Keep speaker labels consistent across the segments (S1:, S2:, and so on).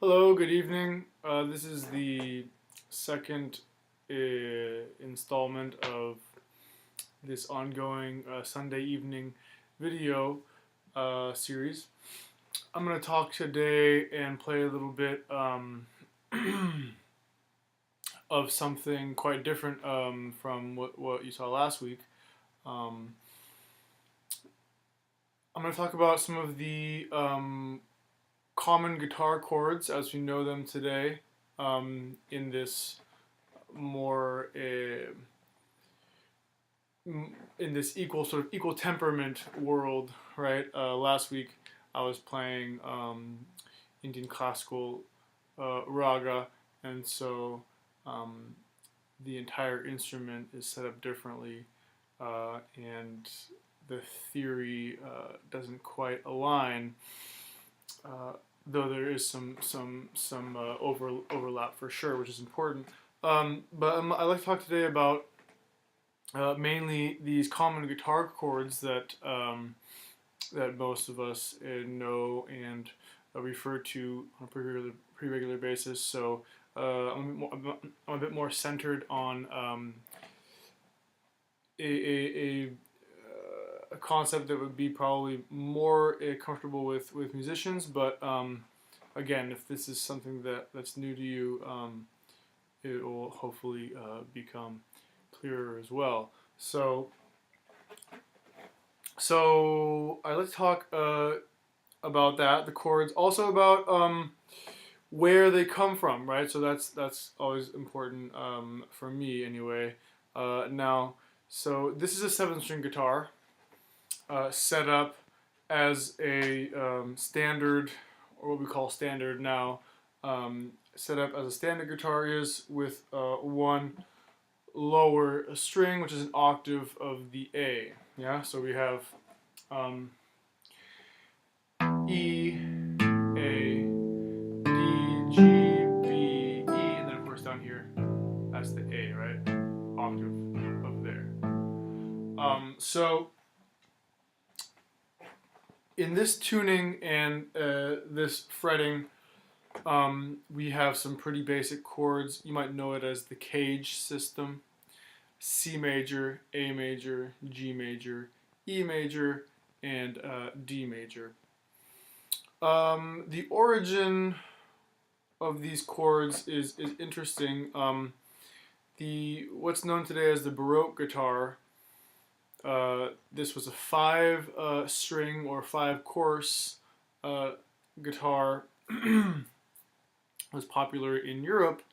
S1: Hello, good evening. This is the second installment of this ongoing Sunday evening video series. I'm going to talk today and play a little bit of something quite different from what you saw last week. Um, I'm going to talk about some of the common guitar chords as we know them today in this more in this equal temperament world, right? Last week I was playing Indian classical raga, and so um, the entire instrument is set up differently, and the theory doesn't quite align. Though there is some overlap for sure, which is important. But I'd like to talk today about mainly these common guitar chords that most of us know and refer to on a pretty regular basis. So I'm a bit more centered on a a concept that would be probably more comfortable with musicians, but again, if this is something that's new to you, it will hopefully become clearer as well. So I'd like to talk about that, the chords, also about where they come from, right? So that's always important for me anyway. Now, so this is a 7-string guitar set up as a standard, or what we call standard now, set up as a standard guitar is with one lower string, which is an octave of the A. Yeah, so we have E, A, D, G, B, E, and then of course down here, that's the A, right? Octave of there. So in this tuning and this fretting, we have some pretty basic chords. You might know it as the cage system: C major, A major, G major, E major, and D major. The origin of these chords is interesting. What's known today as the Baroque guitar. This was a 5-string or 5-course guitar. Was popular in Europe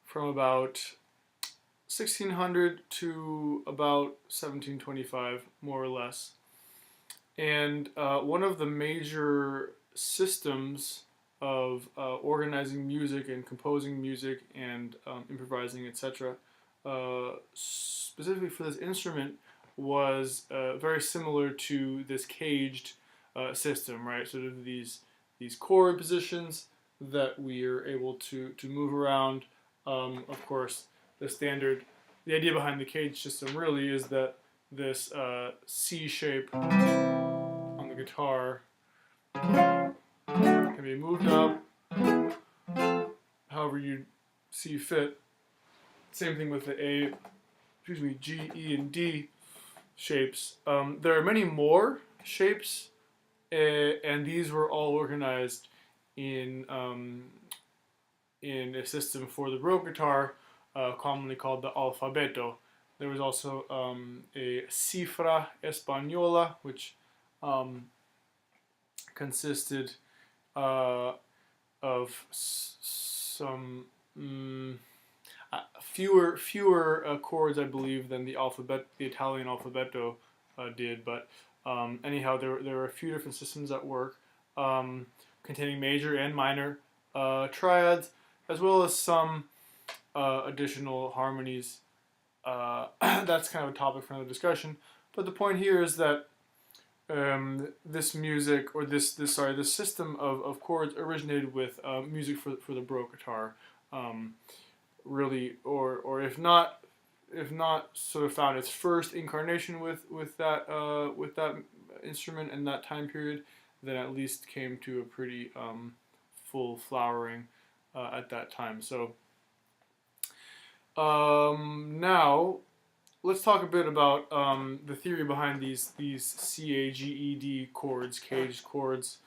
S1: from about 1600 to about 1725, more or less. And one of the major systems of organizing music and composing music and improvising, etc., specifically for this instrument, was very similar to this caged system, right? Sort of these chord positions that we are able to move around. Of course, the idea behind the cage system really is that this C shape on the guitar can be moved up however you see fit. Same thing with the G, E, and D shapes. There are many more shapes, and these were all organized in a system for the Baroque guitar, commonly called the alfabeto. There was also a cifra española, which consisted of some fewer chords, I believe, than the Italian alfabeto did. But anyhow, there were a few different systems at work, containing major and minor triads, as well as some additional harmonies. That's kind of a topic for another discussion. But the point here is that this music, or this system of chords originated with music for the Baroque guitar. Really, or if not, sort of found its first incarnation with that instrument and that time period, then at least came to a pretty full flowering at that time. So now let's talk a bit about the theory behind these CAGED chords, caged chords.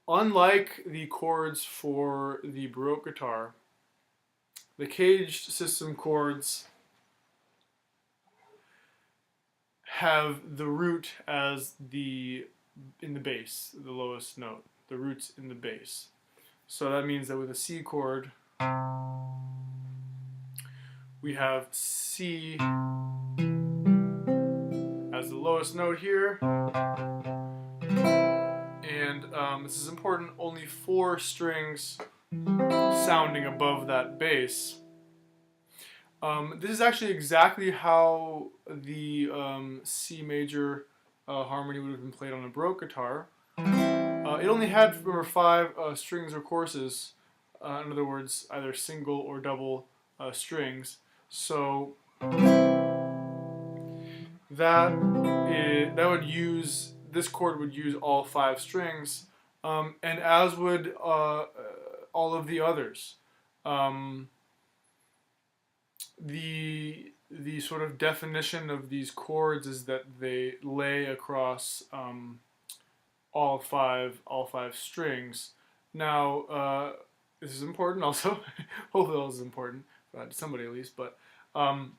S1: Unlike the chords for the Baroque guitar, the caged system chords have the root as in the bass, the lowest note. The root's in the bass. So that means that with a C chord, we have C as the lowest note here. And this is important, only 4 strings sounding above that bass. This is actually exactly how the C major harmony would have been played on a Baroque guitar. It only had, remember, 5 strings or courses, in other words, either single or double strings. So this chord would use all 5 strings, and as would all of the others. The sort of definition of these chords is that they lay across all five strings. Now this is important also. Hopefully this is important to somebody at least. But on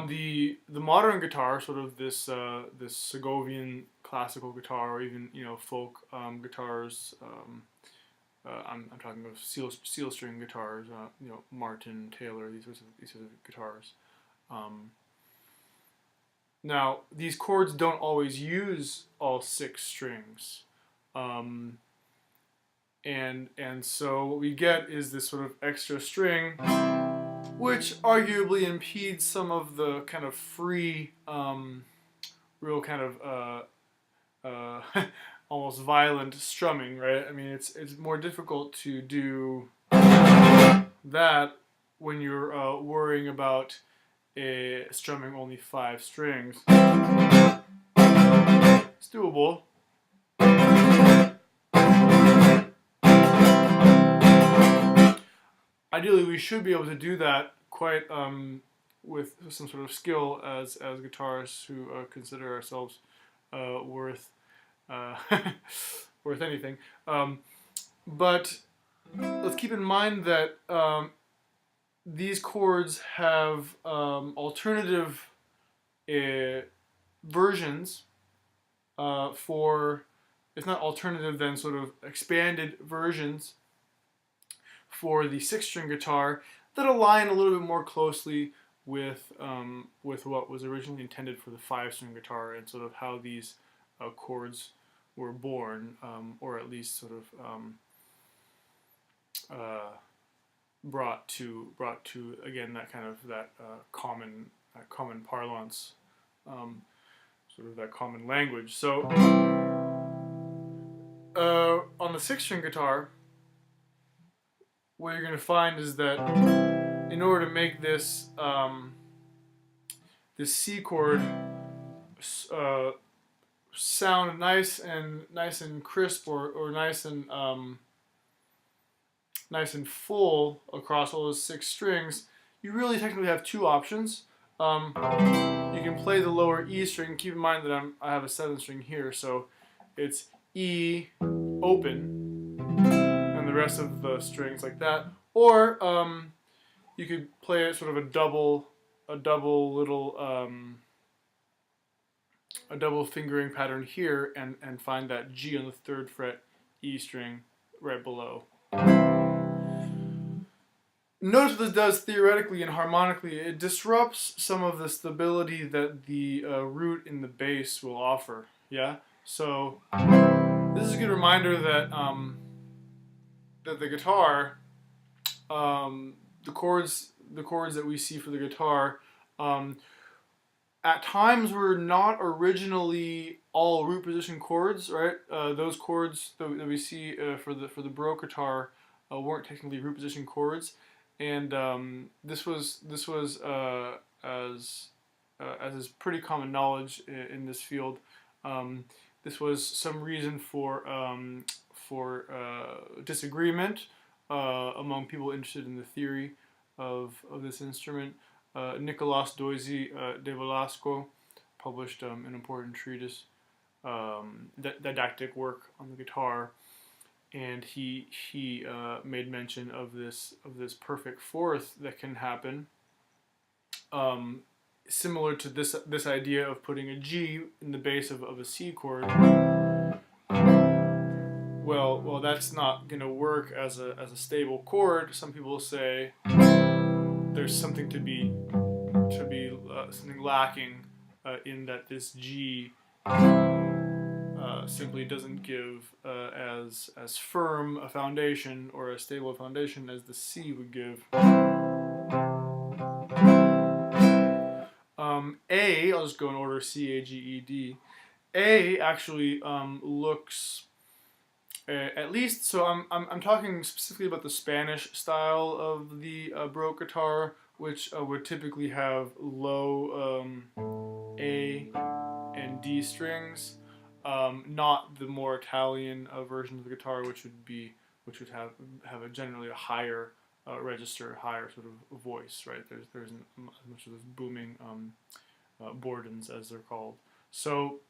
S1: the modern guitar, sort of this Segovian classical guitar, or even folk guitars. I'm talking of seal string guitars, Martin, Taylor, these sorts of guitars. Now these chords don't always use all 6 strings, and so what we get is this sort of extra string, which arguably impedes some of the kind of free, real kind of almost violent strumming, right? I mean, it's more difficult to do that when you're worrying about strumming only 5 strings. It's doable. Ideally, we should be able to do that quite with some sort of skill as guitarists who consider ourselves worth worth anything. But let's keep in mind that these chords have alternative versions for, if not alternative, then sort of expanded versions for the 6-string guitar that align a little bit more closely with what was originally intended for the 5-string guitar, and sort of how these chords were born, or at least sort of brought to again that kind of common parlance, sort of that common language. So on the 6-string guitar, what you're going to find is that in order to make this this C chord sound nice and crisp, or nice and full across all those 6 strings, you really technically have 2 options. You can play the lower E string. Keep in mind that I have a 7th string here, so it's E open, and the rest of the strings like that. Or you could play it sort of a double fingering pattern here, and find that G on the 3rd fret, E string right below. Notice what this does theoretically and harmonically. It disrupts some of the stability that the root in the bass will offer. Yeah. So this is a good reminder that that the guitar, the chords that we see for the guitar, at times were not originally all root position chords, right? Those chords that we see for the Baroque guitar weren't technically root position chords, and this was as is pretty common knowledge in this field. This was some reason for disagreement among people interested in the theory of this instrument. Nicolas Doisy de Velasco published an important treatise, didactic work on the guitar, and he made mention of this perfect fourth that can happen, similar to this idea of putting a G in the bass of a C chord. Well, that's not going to work as a stable chord. Some people say there's something to be something lacking in that this G simply doesn't give as firm a foundation or a stable foundation as the C would give. A, I'll just go in order: C, A, G, E, D. A actually looks, at least, so I'm talking specifically about the Spanish style of the Baroque guitar, which would typically have low A and D strings, not the more Italian version of the guitar, which would have a generally a higher register, higher sort of voice, right? There isn't as much of this booming bordons, as they're called. So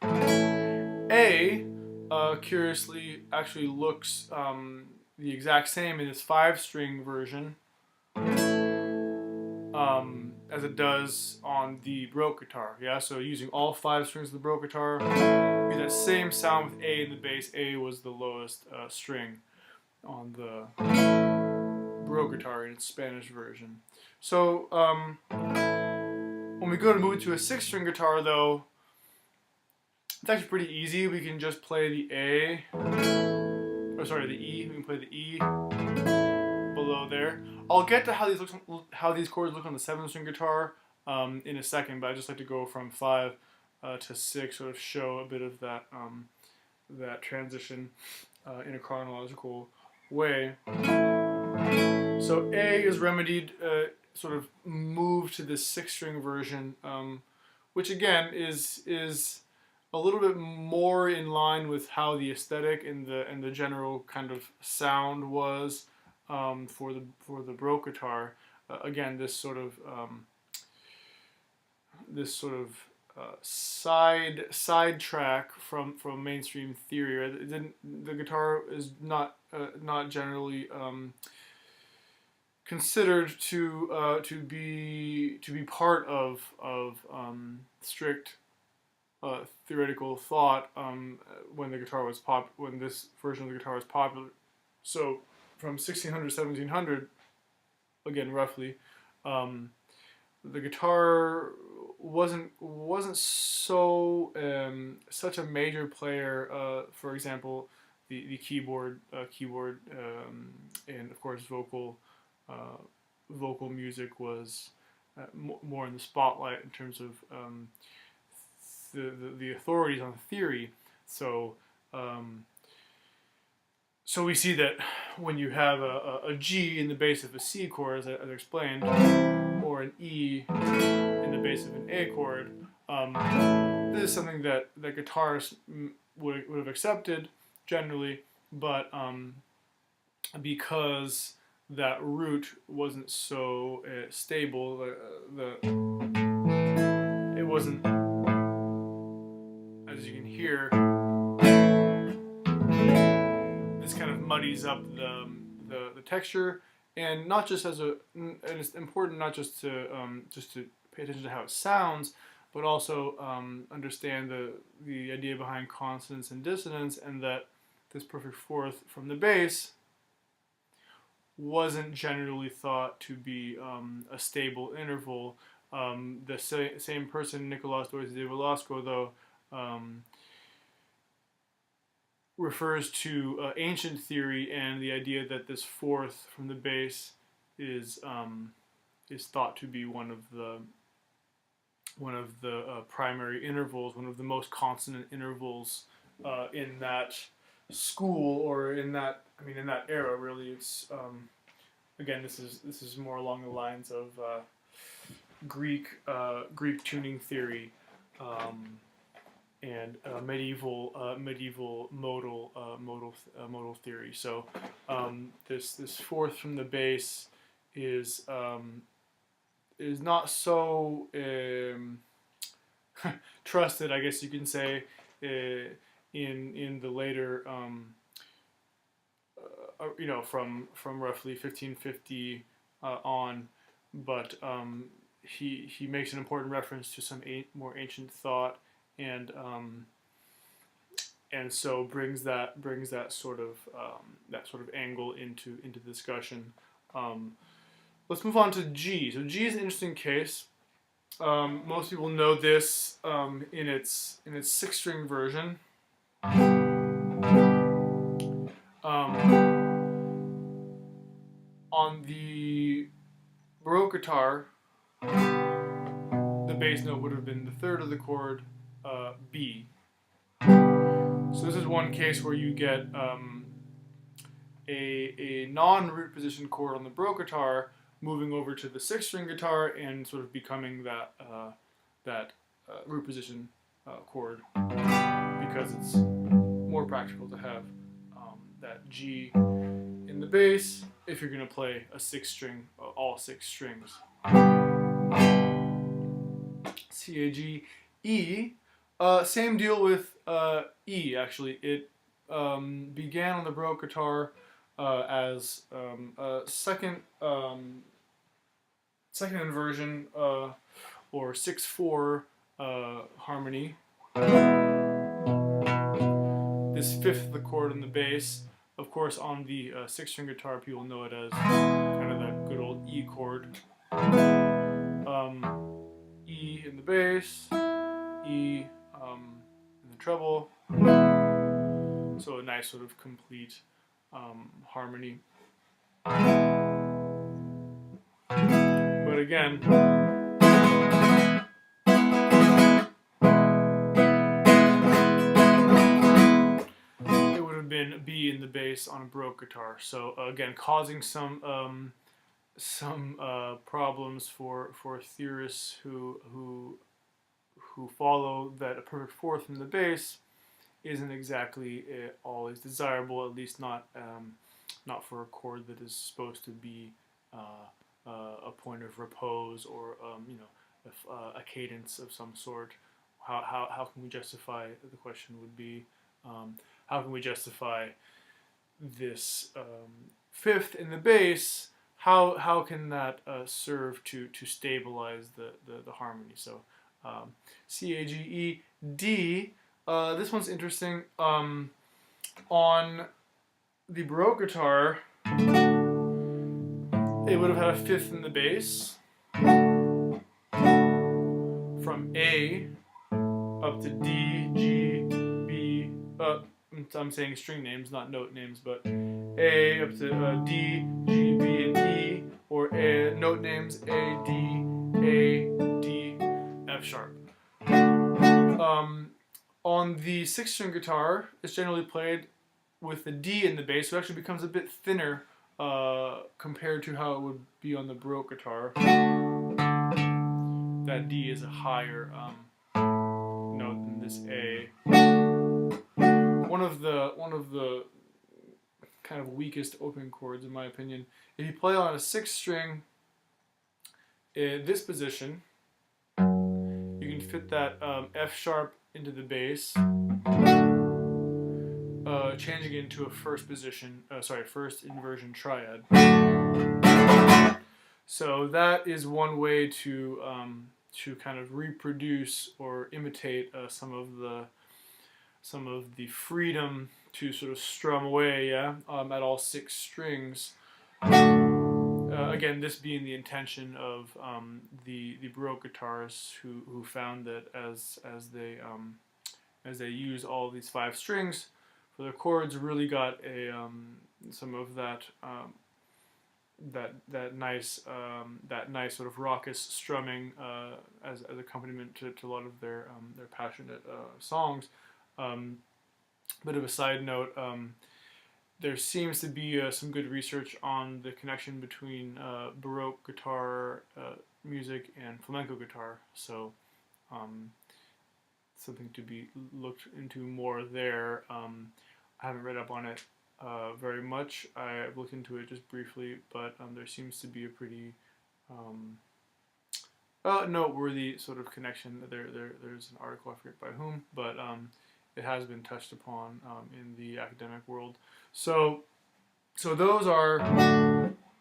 S1: A curiously actually looks the exact same in its 5-string version as it does on the Baroque guitar. Yeah, so using all 5 strings of the Baroque guitar, we get that same sound with A in the bass. A was the lowest string on the Baroque guitar in its Spanish version. So when we go to move it to a 6-string guitar, though, it's actually pretty easy. We can just play the A, or sorry, the E. We can play the E below there. I'll get to how these chords look on the 7-string guitar in a second, but I just like to go from 5 to 6, sort of show a bit of that that transition in a chronological way. So A is remedied, sort of moved to this 6-string version, which again is a little bit more in line with how the aesthetic and the general kind of sound was for the Baroque guitar. Again, this sort of side track from mainstream theory. Right? The guitar is not generally considered to be part of strict theoretical thought when this version of the guitar was popular. So from 1600 to 1700, again roughly, the guitar wasn't so such a major player. For example, the keyboard, and of course vocal music was more in the spotlight in terms of the authorities on theory. So so we see that when you have a G in the bass of a C chord, as I explained, or an E in the bass of an A chord, this is something that guitarists would have accepted generally, but because that root wasn't so stable, it wasn't, as you can hear, this kind of muddies up the texture, and not just and it's important not just to pay attention to how it sounds, but also understand the idea behind consonance and dissonance, and that this perfect fourth from the bass wasn't generally thought to be a stable interval. The same person, Nicolas Doisy de Velasco, though, refers to ancient theory and the idea that this fourth from the bass is thought to be one of the primary intervals, one of the most consonant intervals in that school, or in that era. Really, it's again, this is more along the lines of Greek tuning theory, um, and medieval modal theory. So this fourth from the bass is not so trusted, I guess you can say, in the later from roughly 1550 on, but he makes an important reference to some more ancient thought, and so brings that sort of angle into discussion. Let's move on to G. So G is an interesting case. Most people know this in its six-string version. On the Baroque guitar, the bass note would have been the third of the chord, B. So this is one case where you get a non-root position chord on the Baroque guitar moving over to the six-string guitar and sort of becoming that root position chord, because it's more practical to have that G in the bass if you're going to play a six-string, all six strings. C, A, G, E. Same deal with E, actually. It began on the Baroque guitar as a second inversion or 6/4 harmony. This fifth of the chord in the bass. Of course, on the six-string guitar, people know it as kind of that good old E chord. E in the bass, E in the treble. So a nice sort of complete harmony. But again, it would have been B in the bass on a Baroque guitar. So again, causing some problems for theorists who follow that a perfect fourth in the bass isn't exactly always desirable, at least not for a chord that is supposed to be a point of repose or a cadence of some sort. How can we justify? The question would be, how can we justify this fifth in the bass? How can that serve to stabilize the harmony? So C, A, G, E, D. This one's interesting. On the Baroque guitar, it would have had a fifth in the bass from A up to D, G, B. I'm saying string names, not note names, but A up to D, G, B, and E, or note names A, D, F sharp. On the six-string guitar, it's generally played with the D in the bass, so it actually becomes a bit thinner compared to how it would be on the Baroque guitar. That D is a higher note than this A. One of the kind of weakest open chords, in my opinion. If you play on a sixth string in this position, you can fit that F sharp into the bass, changing it into a first inversion triad. So that is one way to kind of reproduce or imitate some of the freedom to sort of strum away, at all six strings. Again, this being the intention of the Baroque guitarists who found that as they use all these five strings for their chords, really got some of that nice sort of raucous strumming as accompaniment to a lot of their passionate songs. Bit of a side note. There seems to be some good research on the connection between Baroque guitar music and flamenco guitar. So something to be looked into more there. I haven't read up on it very much. I've looked into it just briefly, but there seems to be a pretty noteworthy sort of connection. There's an article, I forget by whom, but it has been touched upon in the academic world. So those are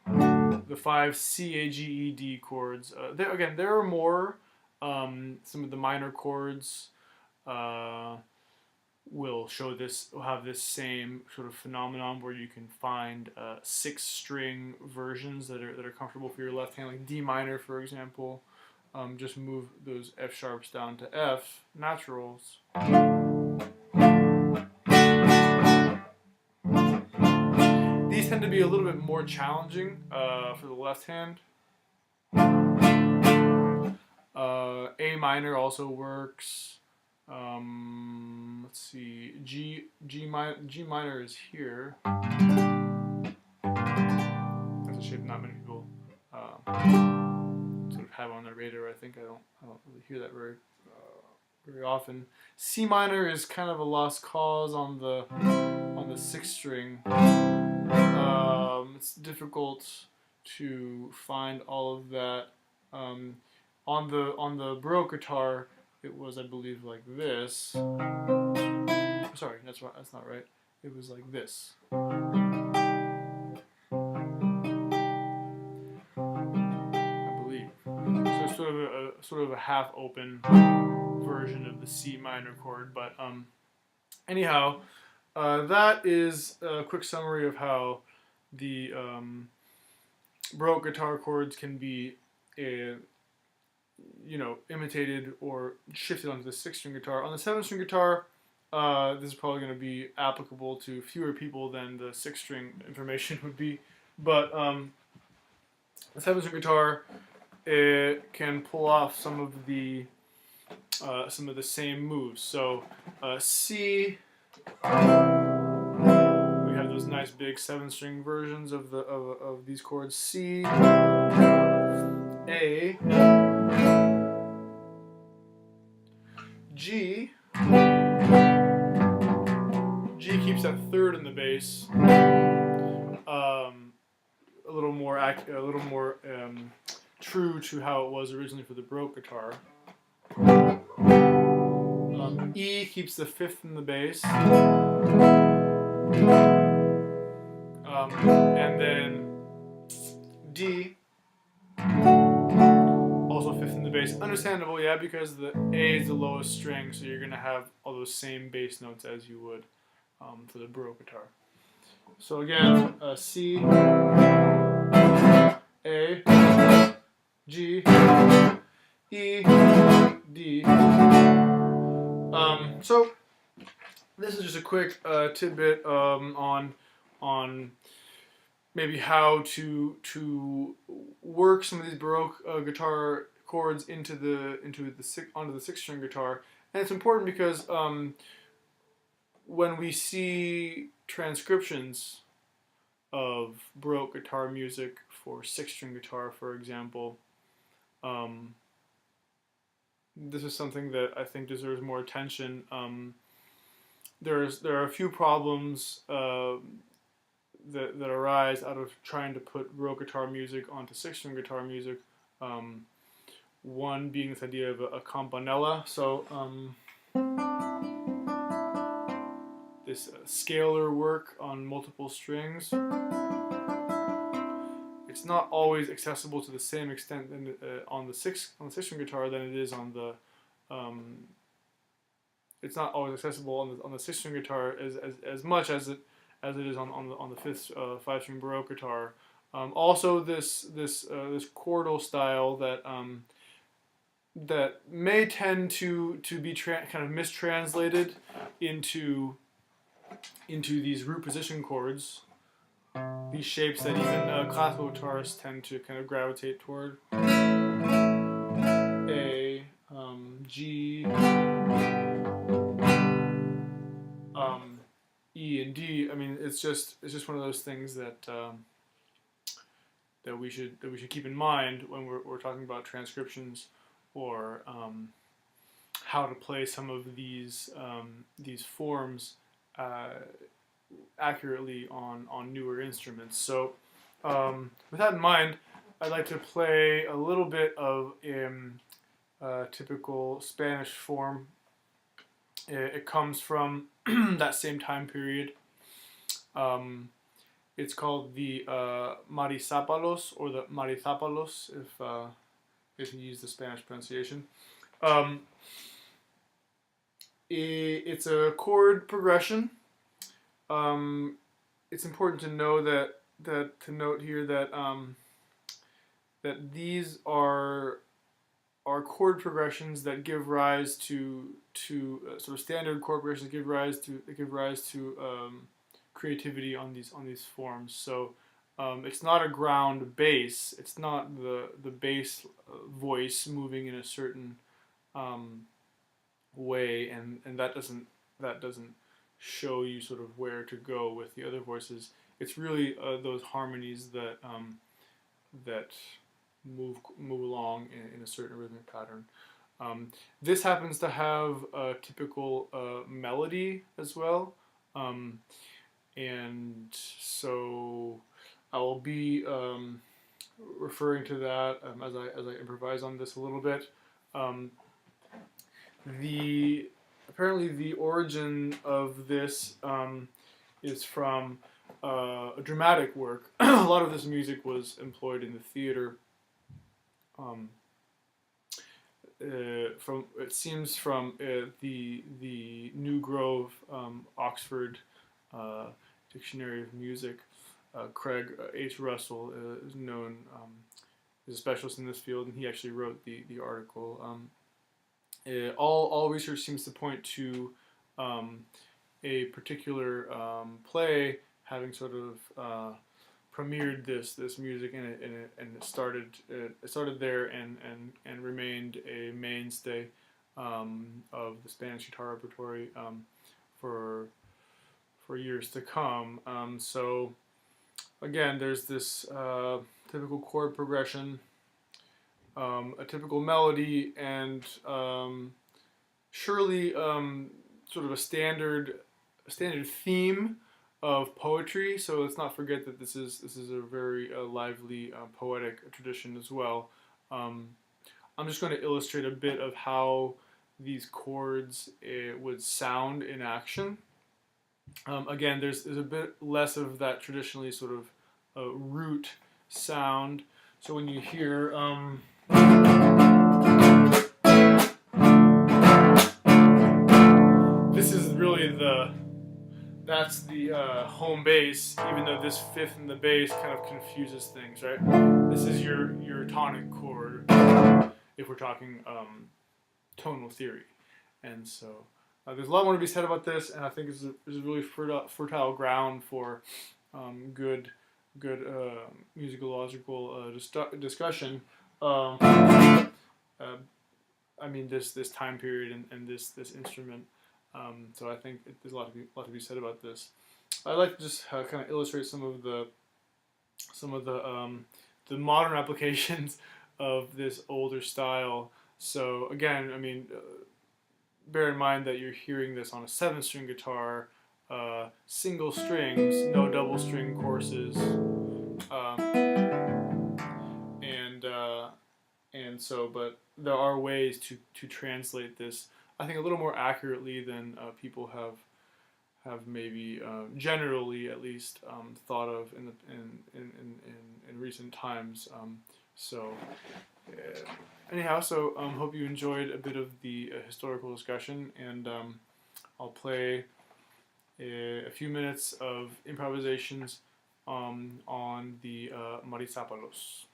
S1: the 5 C, A, G, E, D chords. There are more. Some of the minor chords will have this same sort of phenomenon where you can find 6-string versions that are comfortable for your left hand, like D minor, for example. Just move those F sharps down to F naturals. These tend to be a little bit more challenging for the left hand. A minor also works. Let's see. G minor is here. That's a shape not many people sort of have on their radar. I think I don't really hear that very often. C minor is kind of a lost cause on the 6th string. It's difficult to find all of that. On the Baroque guitar, it was, I believe, like this. Sorry, that's not right. It was like this. I believe. So it's sort of a half-open version of the C minor chord. But anyhow, that is a quick summary of how the Baroque guitar chords can be imitated or shifted onto the 6-string guitar. On the 7-string guitar, this is probably going to be applicable to fewer people than the 6-string information would be. But the 7-string guitar, it can pull off some of the same moves. So C, we have those nice big 7-string versions of these chords. C, A, G. G keeps that 3rd in the bass. A little more true to how it was originally for the Baroque guitar. E keeps the 5th in the bass. And then D, also 5th in the bass. Understandable, yeah, because the A is the lowest string, so you're going to have all those same bass notes as you would for the Baroque guitar. So again, C, A, G, E, D. So this is just a quick tidbit on maybe how to work some of these Baroque guitar chords onto the 6-string guitar, and it's important because when we see transcriptions of Baroque guitar music for 6-string guitar, for example, this is something that I think deserves more attention. There are a few problems that arise out of trying to put Baroque guitar music onto 6-string guitar music. One being this idea of a campanella. So this scalar work on multiple strings. It's not always accessible to the same extent on the 6-string guitar than it is on the. It's not always accessible on the 6-string guitar as much as it is on the 5th 5-string Baroque guitar. Also, this chordal style that may tend to be kind of mistranslated into these root position chords. These shapes that even classical guitarists tend to kind of gravitate toward. A, G, E, and D. I mean, it's just one of those things that we should keep in mind when we're talking about transcriptions or how to play some of these forms accurately on newer instruments. So with that in mind, I'd like to play a little bit of typical Spanish form. It comes from that same time period. It's called the Marizapalos, or the Marizapalos, if you use the Spanish pronunciation. It's a chord progression. It's important to know to note here that that these are chord progressions that give rise to sort of standard chord progressions that give rise to creativity on these forms. So it's not a ground bass. It's not the bass voice moving in a certain way, and that doesn't show you sort of where to go with the other voices. It's really those harmonies that that move along in a certain rhythmic pattern. This happens to have a typical melody as well, and so I will be referring to that as I improvise on this a little bit. Apparently the origin of this is from a dramatic work. A lot of this music was employed in the theater. It seems from the New Grove Oxford Dictionary of Music. Craig H. Russell is known as a specialist in this field, and he actually wrote the article. All research seems to point to a particular play having sort of premiered this music, and it started there and remained a mainstay of the Spanish guitar repertory for years to come. So again, there's this typical chord progression, a typical melody, and surely sort of a standard theme of poetry. So let's not forget that this is a very lively poetic tradition as well. I'm just going to illustrate a bit of how these chords would sound in action. Again, there's a bit less of that traditionally sort of root sound. So when you hear this is really that's the home bass, even though this fifth in the bass kind of confuses things, right? This is your tonic chord, if we're talking tonal theory. And so there's a lot more to be said about this, and I think this is a really fertile ground for good musicological discussion. I mean, this time period and this instrument. So I think there's a lot to be said about this. I'd like to just kind of illustrate some of the modern applications of this older style. So again, I mean, bear in mind that you're hearing this on a 7-string guitar, single strings, no double string courses, and so, but there are ways to translate this, I think, a little more accurately than people have maybe generally, at least, thought of in recent times. Anyhow, so hope you enjoyed a bit of the historical discussion, and I'll play a few minutes of improvisations on the Marizapalos.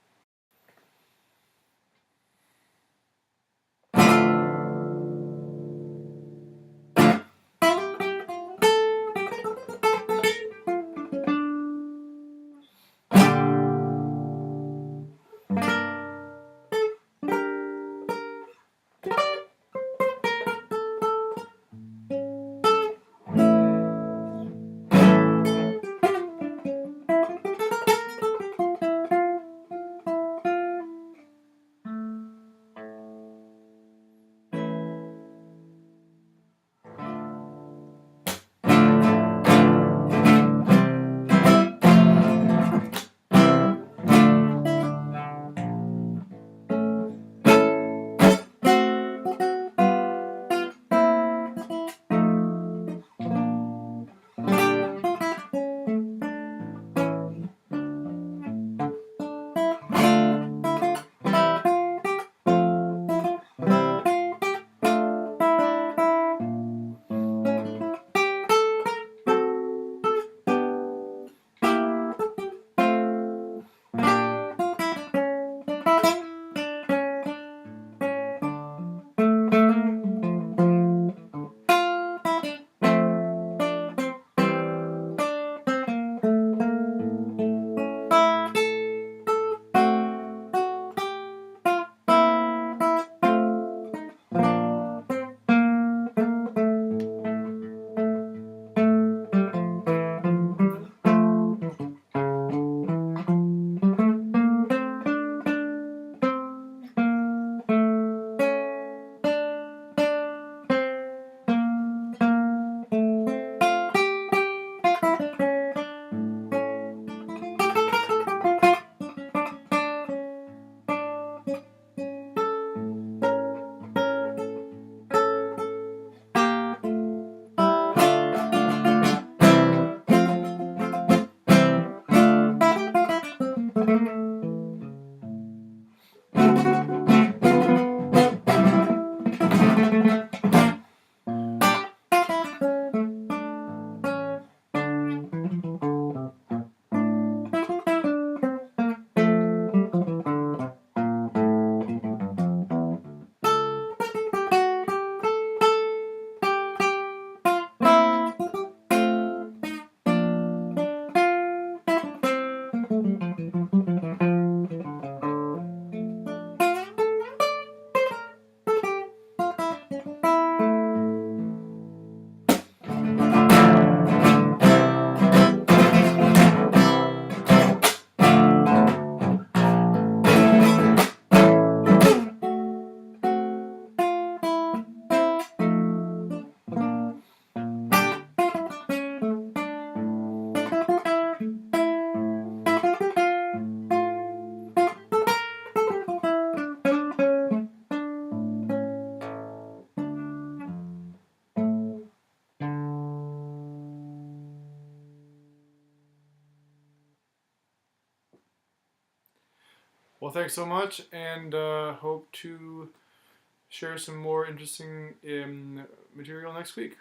S1: Well, thanks so much, and hope to share some more interesting material next week.